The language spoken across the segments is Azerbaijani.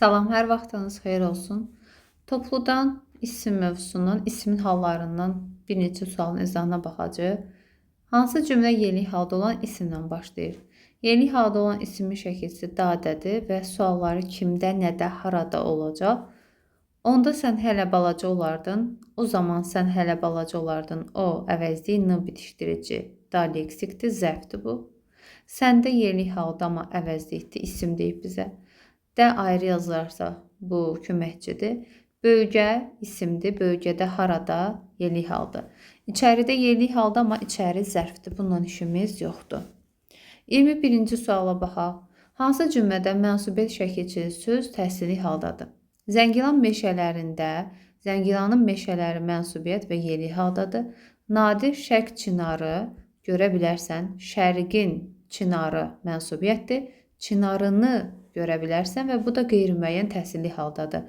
Salam, hər vaxtınız xeyir olsun. Topludan isim mövzusundan, ismin hallarından bir neçə sualın izahına baxacağıq. Hansı cümlə yeni halda olan isimlə başlayır? Yeni halda olan ismin şəkilçisi dadədir və sualları kimdə, nədə, harada olacaq. Onda sən hələ balaca olardın, o zaman sən hələ balaca olardın, o əvəzli n bitişdirici, da leksikdir, zərfdir bu. Səndə yeni halda amma əvəzlikdir, isim deyib bizə. D ayrı yazılarsa bu köməkçidir. Bölgə isimdir. Bölgədə harada yeni halda. İçəridə yeni halda amma içəri zərfdir. Bununla işimiz yoxdur. 21-ci suala baxaq. Hansı cümlədə mənsubiyyət şəkilçili söz təhsili haldadır? Zəngilan meşələrində Zəngilanın meşələri mənsubiyyət və yeni haldadır. Nadir şərq çinarı görə bilərsən. Şərqin çinarı mənsubiyyətdir. Çinarını görə bilərsən və bu da qeyri-müəyyən təhsilli haldadır.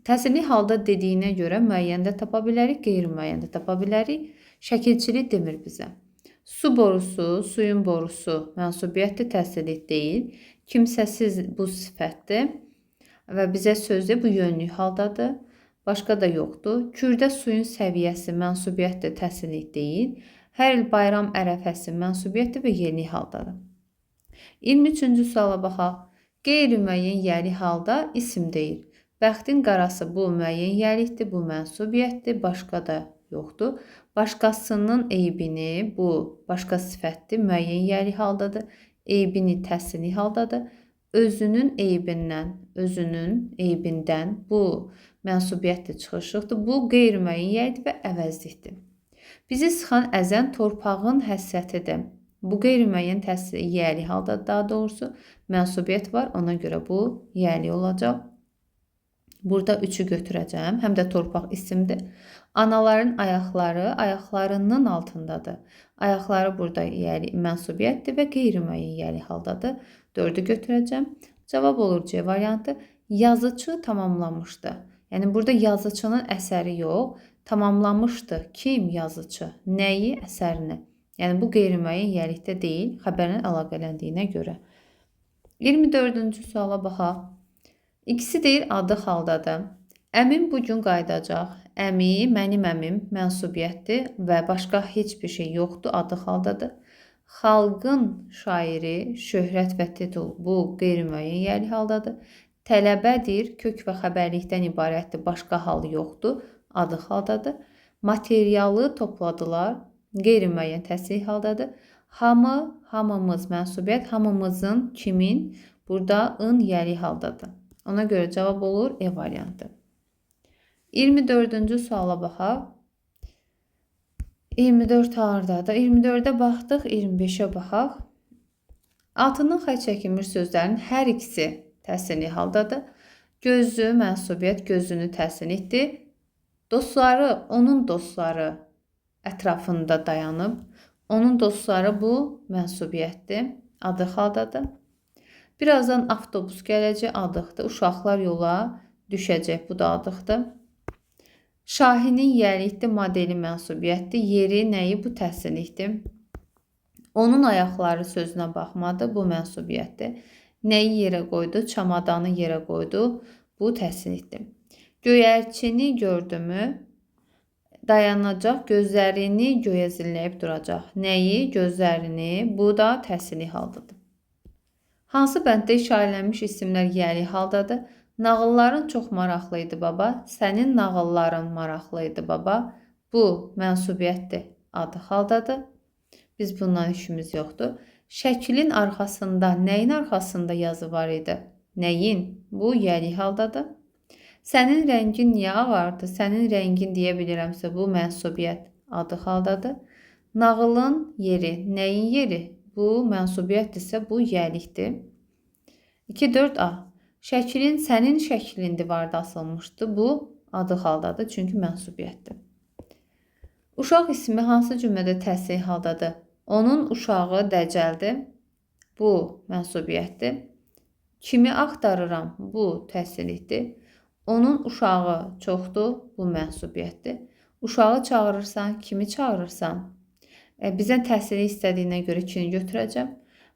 Təhsilli halda dediyinə görə müəyyən də tapa bilərik, qeyri-müəyyən də tapa bilərik. Şəkilçili demir bizə. Su borusu, suyun borusu mənsubiyyətdir, təhsilli deyil. Kimsəsiz bu sifətdir və bizə sözdə bu yönlü haldadır. Başqa da yoxdur. Kürdə suyun səviyyəsi mənsubiyyətdir, təhsilli deyil. Hər il bayram ərəfəsi mənsubiyyətdir və yeni haldadır. 23-cü suala baxaq. Qeyri-müəyyən yəli halda isim deyil. Bəxtin qarası bu müəyyən yəlikdir, bu mənsubiyyətdir, başqa da yoxdur. Başqasının eybini, bu başqa sifətdir, müəyyən yəli haldadır. Eybini təhsili haldadır. Özünün eybindən bu mənsubiyyətdir, çıxışlıqdır. Bu qeyri-müəyyən yəlidir və əvəzlikdir. Bizi sıxan əzən torpağın həssətidir. Bu qeyri-müəyyən təhsili yəli halda, daha doğrusu mənsubiyyət var, ona görə bu yəli olacaq. Burada 3-ü götürəcəm, həm də torpaq isimdir. Anaların ayaqları ayaqlarının altındadır. Ayaqları burada yəli mənsubiyyətdir və qeyri-müəyyən yəli haldadır. 4-ü götürəcəm. Cavab olur C variantı. Yazıcı tamamlamışdı. Yəni burada yazıcının əsəri yox, tamamlamışdı. Kim yazıcı? Nəyi? Əsərini. Yəni bu qeyri-müəyyən yəlikdə deyil, xəbərin əlaqələndiyinə görə. 24-cü suala baxaq. İkisi deyir adı haldadır. Əmim bugün qayıdacaq. Əmi, mənim əmim mənsubiyyətdir və başqa heç bir şey yoxdur, adı haldadır. Xalqın şairi, şöhrət və titul bu qeyri-müəyyən yəli haldadır. Tələbədir, kök və xəbərlikdən ibarətdir, başqa hal yoxdur, adı haldadır. Materialı topladılar, qeyri-müəyyən təhsili haldadır. Hamı, hamımız mənsubiyyət, hamımızın, kimin? Burada ın yəli haldadır. Ona görə cavab olur E variantı. 24-cü suala baxaq. 24 hardadır? 24-ə baxdıq, 25-ə baxaq. Altından xətt çəkilmiş sözlərin hər ikisi təhsili haldadır. Gözü, mənsubiyyət, gözünü təhsillikdir. Dostları, onun dostları ətrafında dayanıb. Onun dostları bu mənsubiyyətdir, adı haldadır. Birazdan avtobus gələcək, adıqdır. Uşaqlar yola düşəcək, bu da adıqdır. Şahinin yəlikdir, modeli mənsubiyyətdir. Yeri, nəyi? Bu təhsillikdir. Onun ayaqları sözünə baxmadı, bu mənsubiyyətdir. Nəyi yerə qoydu? Çamadanı yerə qoydu, bu təhsillikdir. Göyərçini gördümü? Dayanacaq, gözlərini göyə zilləyib duracaq. Nəyi? Gözlərini, bu da təhsili haldadır. Hansı bənddə işarələnmiş isimlər yəli haldadır? Nağılların çox maraqlıydı baba. Sənin nağılların maraqlıydı baba. Bu mənsubiyyətdir, adı haldadır. Biz bundan işimiz yoxdur. Şəklin arxasında, nəyin arxasında yazı var idi? Nəyin? Bu yəli haldadır. Sənin rəngin niyə ağardı? Sənin rəngin deyə bilirəmsə bu mənsubiyyət, adı haldadır. Nağılın yeri, nəyin yeri? Bu mənsubiyyətdirsə bu yəlikdir. 2-4A. Şəklin sənin şəklin divarda asılmışdı. Bu adı haldadır, çünki mənsubiyyətdir. Uşaq ismi hansı cümlədə təhsil haldadır? Onun uşağı dəcəldir. Bu mənsubiyyətdir. Kimi axtarıram? Bu təhsillikdir. Onun uşağı çoxdur. Bu mənsubiyyətdir. Uşağı çağırırsan, kimi çağırırsan? Bizdən təhsili istədiyinə görə 2-ni götürəcəm.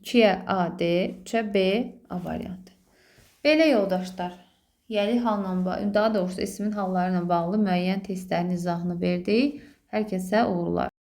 2-yə A, D, 3-ə B, A variantı. Belə yoldaşlar, yəli halla bağlı, daha doğrusu ismin halları ilə bağlı müəyyən testlərin izahını verdik. Hər kəsə uğurlar.